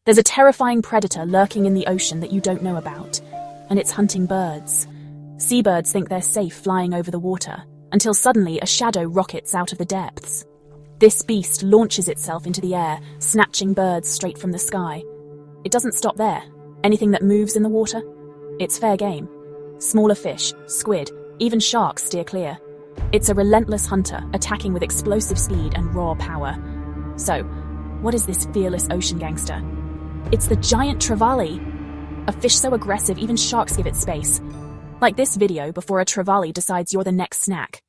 There's a terrifying predator lurking in the ocean that you don't know about, and it's hunting birds. Seabirds think they're safe flying over the water, until suddenly a shadow rockets out of the depths. This beast launches itself into the air, snatching birds straight from the sky. It doesn't stop there. Anything that moves in the water, it's fair game. Smaller fish, squid, even sharks steer clear. It's a relentless hunter, attacking with explosive speed and raw power. So, what is this fearless ocean gangster? It's the giant trevally. A fish so aggressive even sharks give it space. Like this video before a trevally decides you're the next snack.